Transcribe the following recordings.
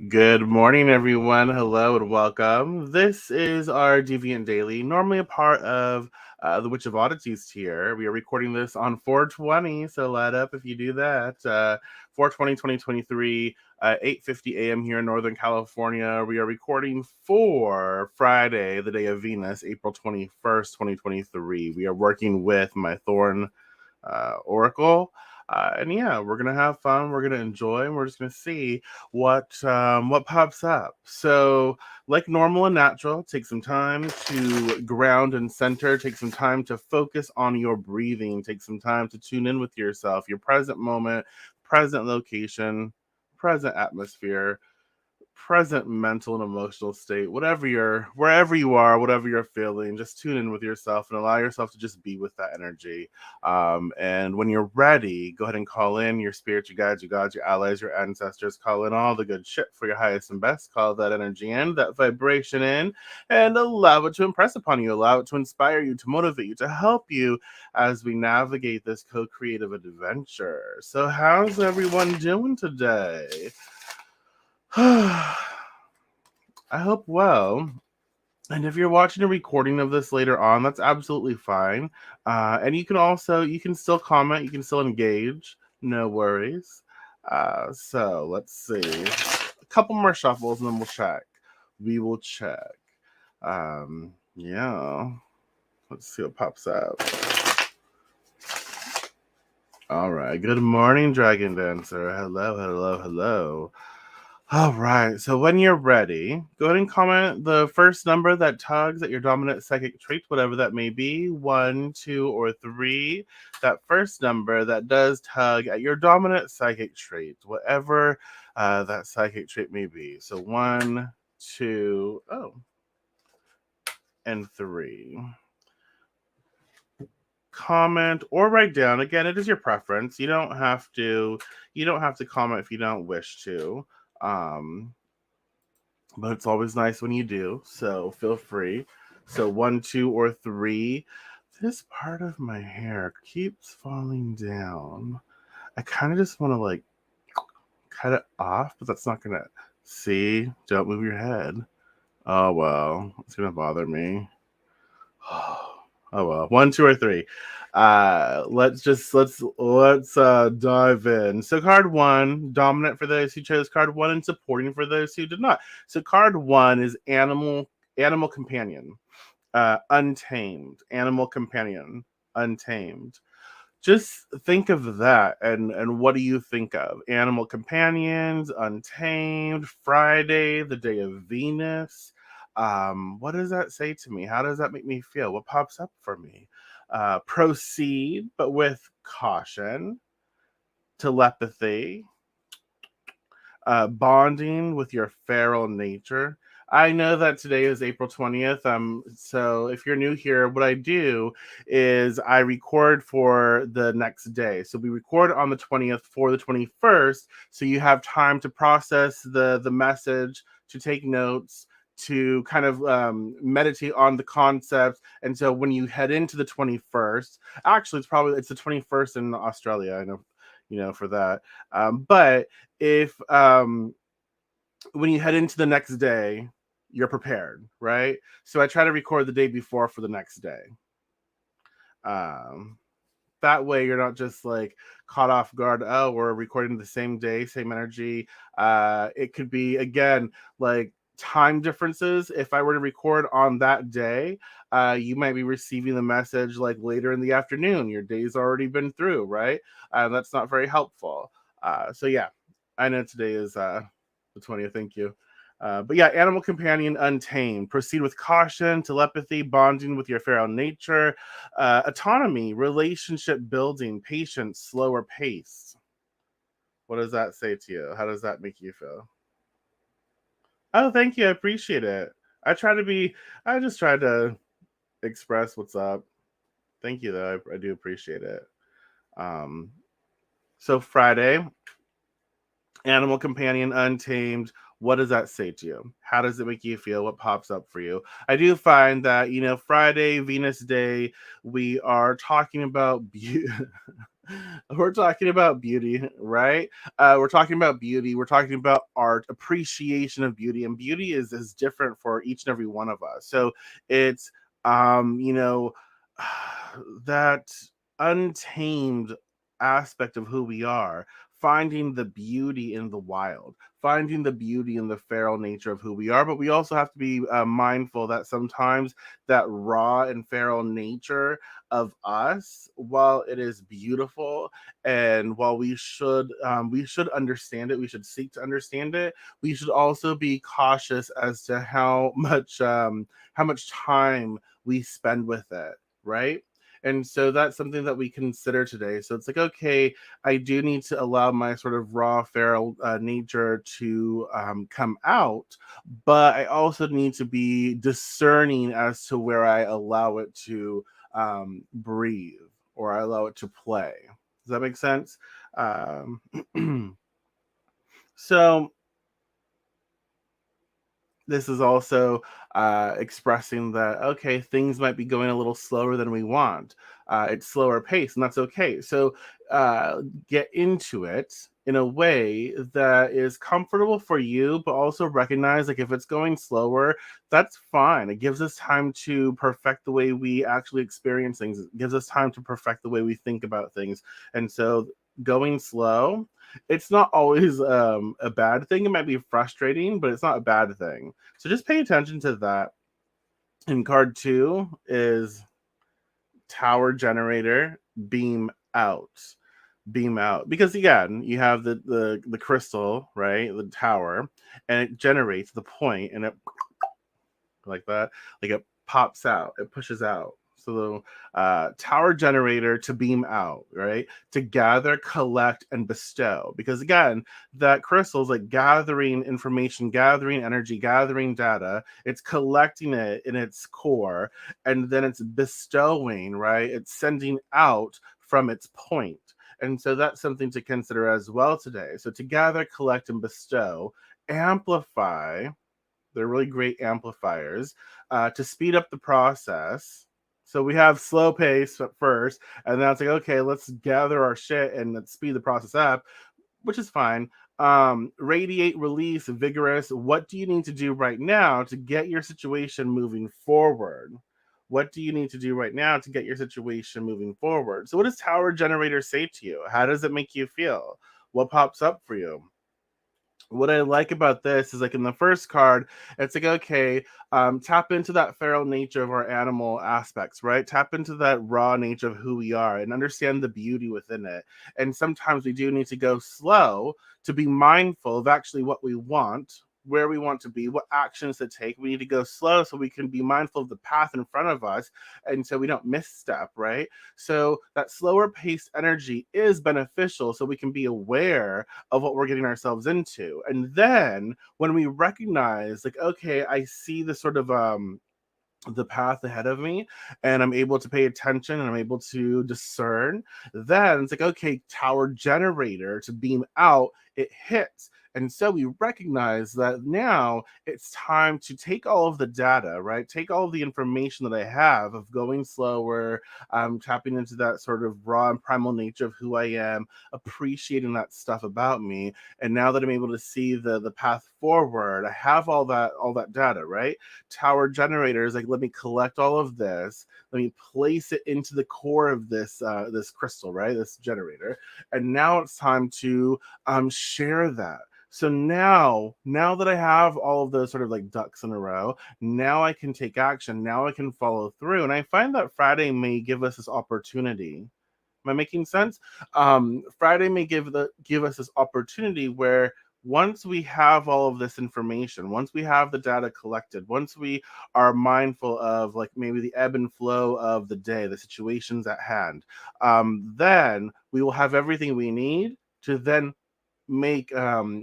Good morning, everyone. Hello and welcome. This is our Deviant Daily, normally a part of the Witch of Oddities tier. We are recording this on 420, so light up if you do that. 420 2023, 8:50 a.m. here in Northern California. We are recording for Friday, the day of Venus, April 21st, 2023. We are working with my Thorn Oracle. And yeah, we're gonna have fun. We're gonna enjoy, and we're just gonna see what pops up. So, like normal and natural, take some time to ground and center. Take some time to focus on your breathing. Take some time to tune in with yourself, your present moment, present location, present atmosphere, present mental and emotional state, wherever you are, whatever you're feeling, just tune in with yourself and allow yourself to just be with that energy. And when you're ready, go ahead and call in your spirit, your guides, your gods, your allies, your ancestors. Call in all the good shit for your highest and best. Call that energy in, that vibration in, and allow it to impress upon you. Allow it to inspire you, to motivate you, to help you as we navigate this co-creative adventure. So how's everyone doing today? I hope well. And if you're watching a recording of this later on, that's absolutely fine. And you can still comment, you can still engage, no worries. So let's see, a couple more shuffles and then we'll check. We will check. Yeah, let's see what pops up. All right. Good morning, Dragon Dancer. Hello, hello, hello. All right. So when you're ready, go ahead and comment the first number that tugs at your dominant psychic trait, whatever that may be, 1, 2, or 3. That first number that does tug at your dominant psychic trait, whatever that psychic trait may be. So 1, 2, and 3. Comment or write down. Again, it is your preference. You don't have to. You don't have to comment if you don't wish to. Um, but it's always nice when you do. So feel free. So 1, 2, or 3. This part of my hair keeps falling down. I kind of just want to like cut it off, but that's not gonna. See, don't move your head. Oh well, it's gonna bother me. Oh well, 1, 2, or 3. Let's dive in. So card one, dominant for those who chose card one, and supporting for those who did not. So card one is animal companion, untamed, animal companion, untamed. Just think of that, and what do you think of? Animal companions, untamed, Friday, the day of Venus. What does that say to me? How does that make me feel? What pops up for me? Proceed, but with caution. Telepathy, bonding with your feral nature. I know that today is April 20th. So if you're new here, what I do is I record for the next day. So we record on the 20th for the 21st, so you have time to process the message, to take notes, to kind of meditate on the concepts. And so when you head into the 21st, actually it's the 21st in Australia. I know, for that. But if when you head into the next day, you're prepared, right? So I try to record the day before for the next day. Um, that way you're not just like caught off guard. Oh, we're recording the same day, same energy. It could be again like time differences. If I were to record on that day, you might be receiving the message like later in the afternoon. Your day's already been through, right? That's not very helpful. So yeah, I know today is the 20th. Thank you. But yeah, animal companion untamed. Proceed with caution, telepathy, bonding with your feral nature, autonomy, relationship building, patience, slower pace. What does that say to you? How does that make you feel? Oh, thank you. I appreciate it. I just try to express what's up. Thank you, though. I do appreciate it. Um, so, Friday, animal companion untamed. What does that say to you? How does it make you feel? What pops up for you? I do find that Friday, Venus Day, we are talking about We're talking about beauty, right? We're talking about beauty. We're talking about art, appreciation of beauty, and beauty is different for each and every one of us. So it's you know that untamed aspect of who we are, finding the beauty in the wild, finding the beauty in the feral nature of who we are. But we also have to be mindful that sometimes that raw and feral nature of us, while it is beautiful and while we should understand it, we should seek to understand it, we should also be cautious as to how much time we spend with it, right? And so that's something that we consider today. So it's like, okay, I do need to allow my sort of raw feral nature to come out, but I also need to be discerning as to where I allow it to breathe or I allow it to play. Does that make sense? Um, so this is also expressing that okay, things might be going a little slower than we want. It's slower pace, and that's okay. So get into it in a way that is comfortable for you, but also recognize like if it's going slower, that's fine. It gives us time to perfect the way we actually experience things. It gives us time to perfect the way we think about things, and so going slow, it's not always a bad thing. It might be frustrating, but it's not a bad thing. So just pay attention to that. And card two is tower generator, beam out. Beam out. Because again, you have the crystal, right? The tower, and it generates the point and it like that. Like it pops out, it pushes out. So tower generator to beam out, right? To gather, collect, and bestow. Because again, that crystal is like gathering information, gathering energy, gathering data. It's collecting it in its core, and then it's bestowing, right? It's sending out from its point. And so that's something to consider as well today. So to gather, collect, and bestow, amplify, they're really great amplifiers to speed up the process. So we have slow pace at first, and then it's like, okay, let's gather our shit and let's speed the process up, which is fine. Radiate, release, vigorous. What do you need to do right now to get your situation moving forward? What do you need to do right now to get your situation moving forward? So, what does Tower Generator say to you? How does it make you feel? What pops up for you? What I like about this is like in the first card, it's like, okay, tap into that feral nature of our animal aspects, right? Tap into that raw nature of who we are and understand the beauty within it. And sometimes we do need to go slow to be mindful of actually what we want, where we want to be, what actions to take. We need to go slow so we can be mindful of the path in front of us and so we don't misstep, right? So that slower paced energy is beneficial so we can be aware of what we're getting ourselves into. And then when we recognize, like, okay, I see the sort of the path ahead of me and I'm able to pay attention and I'm able to discern, then it's like, okay, tower generator to beam out, it hits. And so we recognize that now it's time to take all of the data, right? Take all of the information that I have of going slower, tapping into that sort of raw and primal nature of who I am, appreciating that stuff about me. And now that I'm able to see the path forward, I have all that data, right? Tower generators like let me collect all of this, let me place it into the core of this crystal, right, this generator, and now it's time to share that. So now that I have all of those sort of like ducks in a row, now I can take action, now I can follow through, and I find that Friday may give us this opportunity. Am I making sense? Friday may give us this opportunity where once we have all of this information, once we have the data collected, once we are mindful of like maybe the ebb and flow of the day, the situations at hand, then we will have everything we need to then make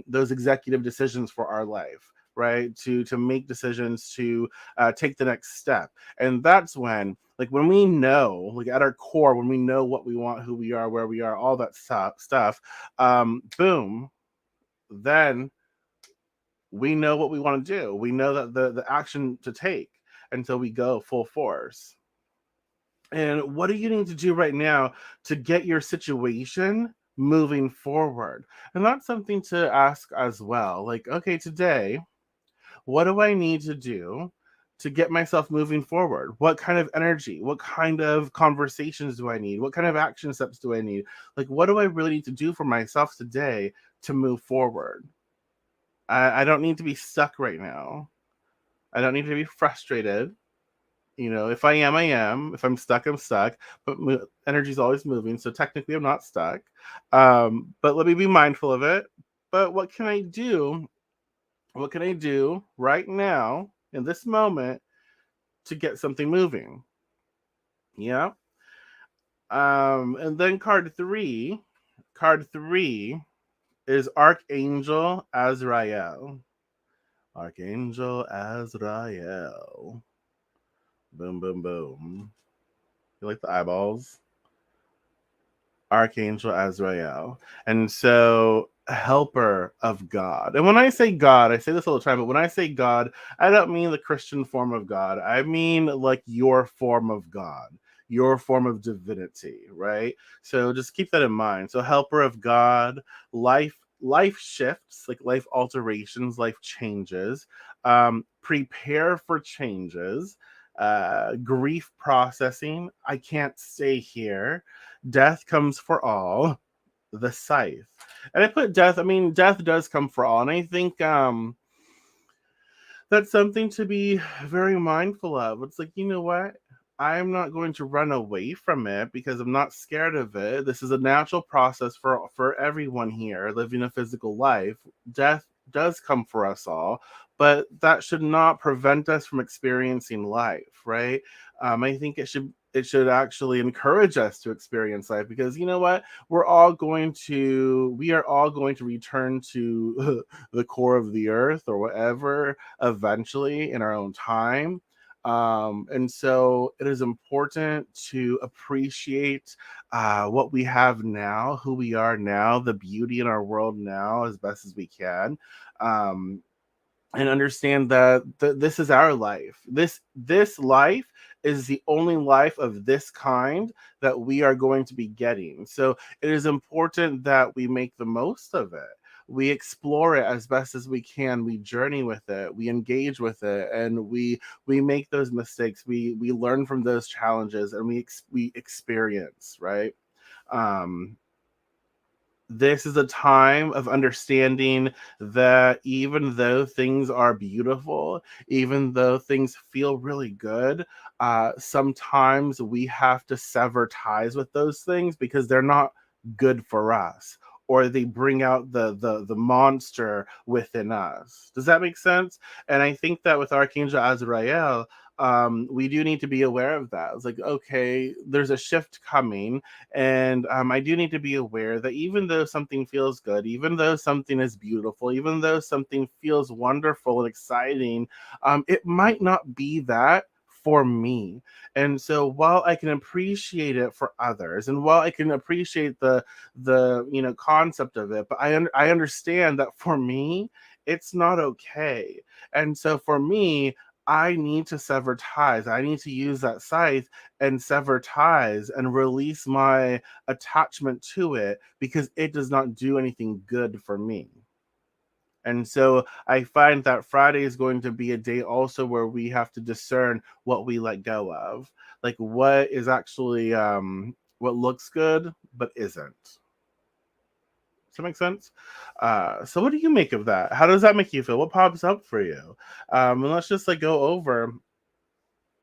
those executive decisions for our life, right? To make decisions to take the next step, and that's when like when we know like at our core when we know what we want, who we are, where we are, all that stuff, boom, then we know what we want to do, we know that the action to take, and so we go full force. And what do you need to do right now to get your situation moving forward? And that's something to ask as well. Like, okay, today, what do I need to do to get myself moving forward? What kind of energy? What kind of conversations do I need? What kind of action steps do I need? Like, what do I really need to do for myself today to move forward? I don't need to be stuck right now. I don't need to be frustrated. If I am, I am. If I'm stuck, I'm stuck. But energy is always moving, so technically, I'm not stuck. But let me be mindful of it. But what can I do? What can I do right now in this moment to get something moving? Yeah. And then Card three is Archangel Azrael. Archangel Azrael. Boom, boom, boom. You like the eyeballs? Archangel Azrael. And so, helper of God. And when I say God, I say this all the time, but when I say God, I don't mean the Christian form of God. I mean like your form of God, your form of divinity, right? So just keep that in mind. So, helper of God, life shifts, like life alterations, life changes, prepare for changes, grief processing. I can't stay here. Death comes for all. The scythe. And I put death, I mean, death does come for all. And I think that's something to be very mindful of. It's like, you know what? I'm not going to run away from it because I'm not scared of it. This is a natural process for everyone here living a physical life. Death does come for us all, but that should not prevent us from experiencing life, right? I think it should actually encourage us to experience life because you know what? We are all going to return to the core of the earth or whatever eventually in our own time. And so it is important to appreciate what we have now, who we are now, the beauty in our world now as best as we can. Um, and understand that this is our life. This life is the only life of this kind that we are going to be getting. So it is important that we make the most of it. We explore it as best as we can. We journey with it. We engage with it, and we make those mistakes. We learn from those challenges, and we experience, right. Um, this is a time of understanding that even though things are beautiful, even though things feel really good, sometimes we have to sever ties with those things because they're not good for us, or they bring out the monster within us. Does that make sense? And I think that with Archangel Azrael, we do need to be aware of that. It's like, okay, there's a shift coming, and I do need to be aware that even though something feels good, even though something is beautiful, even though something feels wonderful and exciting, it might not be that for me. And so while I can appreciate it for others, and while I can appreciate the concept of it, but I understand that for me, it's not okay. And so for me, I need to sever ties. I need to use that scythe and sever ties and release my attachment to it because it does not do anything good for me. And so I find that Friday is going to be a day also where we have to discern what we let go of. Like what is actually what looks good but isn't. Does that make sense? So what do you make of that? How does that make you feel? What pops up for you? And let's just like go over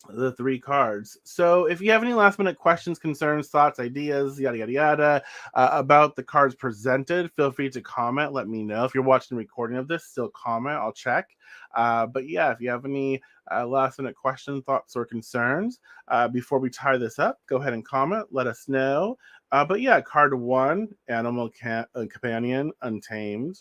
the three cards. So if you have any last minute questions, concerns, thoughts, ideas, yada yada yada, about the cards presented, feel free to comment. Let me know. If you're watching the recording of this, still comment. I'll check. But yeah, if you have any last minute questions, thoughts, or concerns before we tie this up, go ahead and comment. Let us know. But yeah, card one, Companion Untamed.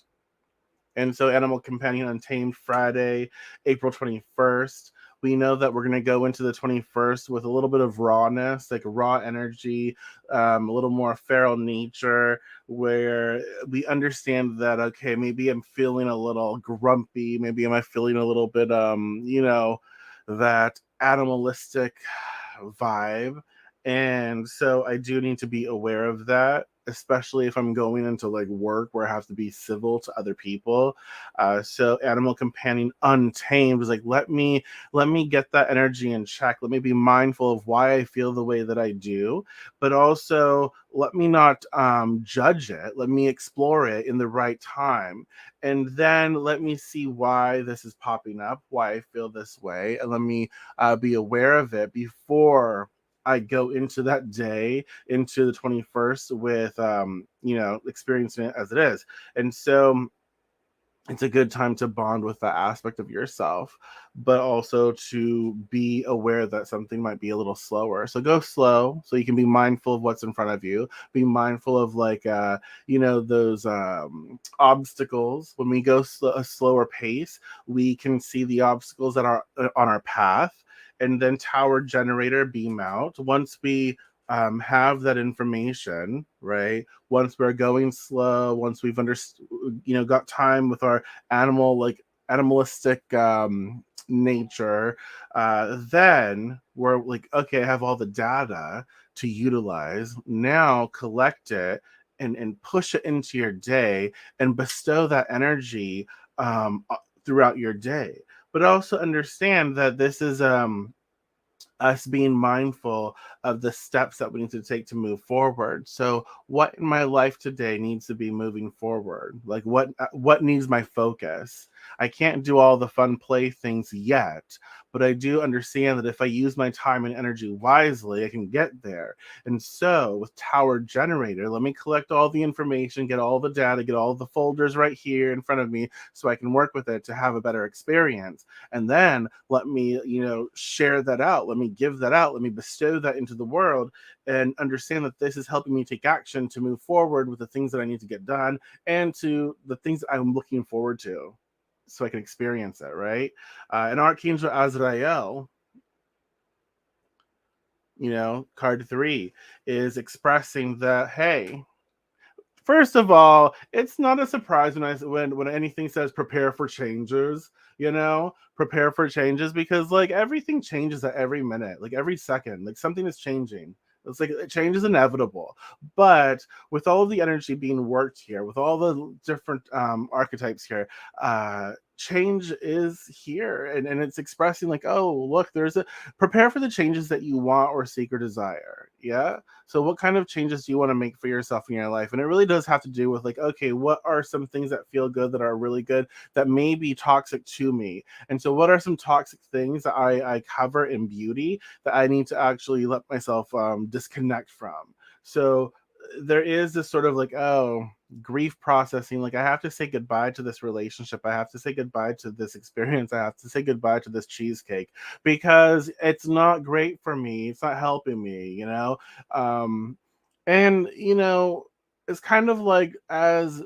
And so, Animal Companion Untamed, Friday, April 21st. We know that we're going to go into the 21st with a little bit of rawness, like raw energy, a little more feral nature, where we understand that, okay, maybe I'm feeling a little grumpy. Maybe am I feeling a little bit, that animalistic vibe. And so I do need to be aware of that, especially if I'm going into like work where I have to be civil to other people. So Animal Companion Untamed was like, let me get that energy in check. Let me be mindful of why I feel the way that I do, but also let me not judge it. Let me explore it in the right time. And then let me see why this is popping up, why I feel this way, and let me be aware of it before I go into that day, into the 21st with, experiencing it as it is. And so it's a good time to bond with that aspect of yourself, but also to be aware that something might be a little slower. So go slow so you can be mindful of what's in front of you. Be mindful of like those obstacles. When we go a slower pace, we can see the obstacles that are on our path, and then tower generator beam out. Once we have that information, right? Once we're going slow, once we've understood, got time with our animalistic nature, then we're like, okay, I have all the data to utilize. Now collect it and push it into your day and bestow that energy throughout your day. But also understand that this is us being mindful of the steps that we need to take to move forward. So, what in my life today needs to be moving forward? Like, what needs my focus? I can't do all the fun play things yet, but I do understand that if I use my time and energy wisely, I can get there. And so, with Tower Generator, let me collect all the information, get all the data, get all the folders right here in front of me, so I can work with it to have a better experience. And then let me share that out, let me give that out, let me bestow that into the world, and understand that this is helping me take action to move forward with the things that I need to get done, and to the things that I'm looking forward to, so I can experience it, right? And Archangel Azrael, card 3, is expressing that, hey, first of all, it's not a surprise when anything says prepare for changes, prepare for changes, because like everything changes at every minute, like every second, like something is changing. It's like change is inevitable. But with all of the energy being worked here, with all the different archetypes here, change is here, and it's expressing like, oh, look, there's a prepare for the changes that you want or seek or desire. Yeah. So what kind of changes do you want to make for yourself in your life? And it really does have to do with like, okay, what are some things that feel good, that are really good, that may be toxic to me? And so what are some toxic things that I cover in beauty that I need to actually let myself disconnect from? So there is this sort of like, oh, grief processing. Like, I have to say goodbye to this relationship. I have to say goodbye to this experience. I have to say goodbye to this cheesecake, because it's not great for me. It's not helping me. um and it's kind of like, as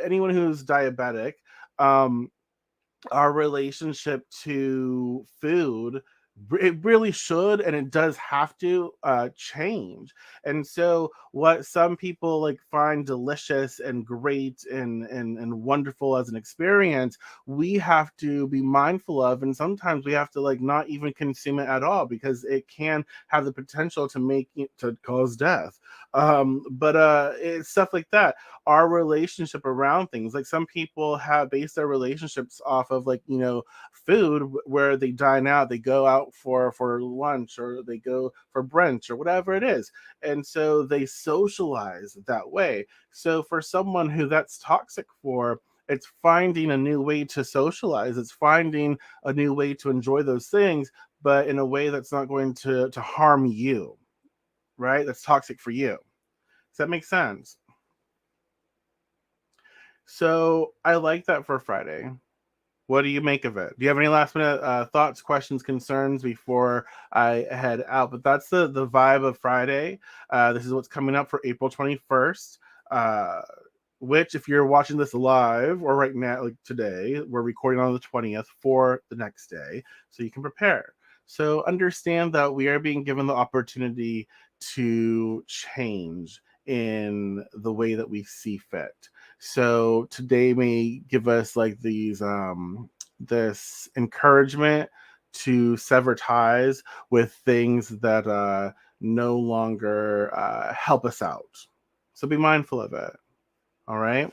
anyone who's diabetic, um our relationship to food, it really should, and it does have to change. And so what some people like find delicious and great and wonderful as an experience, we have to be mindful of, and sometimes we have to like not even consume it at all, because it can have the potential to to cause death. But it's stuff like that. Our relationship around things, like some people have based their relationships off of like, food, where they dine out, they go out for lunch, or they go for brunch, or whatever it is, and so they socialize that way. So for someone who that's toxic for, it's finding a new way to socialize, it's finding a new way to enjoy those things, but in a way that's not going to harm you, right? That's toxic for you. Does that make sense? So I like that for Friday. What do you make of it? Do you have any last minute thoughts, questions, concerns before I head out? But that's the vibe of Friday. This is what's coming up for April 21st. Uh, which, if you're watching this live or right now, like today, we're recording on the 20th for the next day, so you can prepare. So understand that we are being given the opportunity to change in the way that we see fit. So today may give us like these this encouragement to sever ties with things that no longer help us out. So be mindful of it. All right.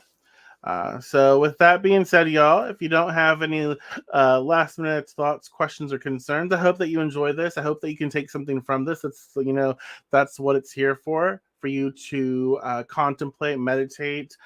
So with that being said, y'all, if you don't have any last minute thoughts, questions, or concerns, I hope that you enjoy this. I hope that you can take something from this. That's what it's here for you to contemplate, meditate,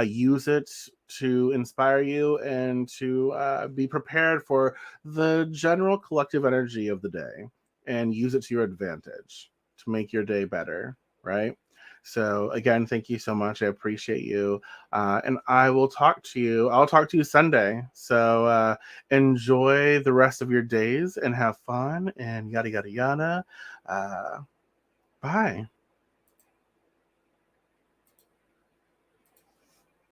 use it to inspire you and to be prepared for the general collective energy of the day and use it to your advantage to make your day better, right? So again, thank you so much. I appreciate you. And I will talk to you. I'll talk to you Sunday. So enjoy the rest of your days and have fun and yada, yada, yada. Uh, bye.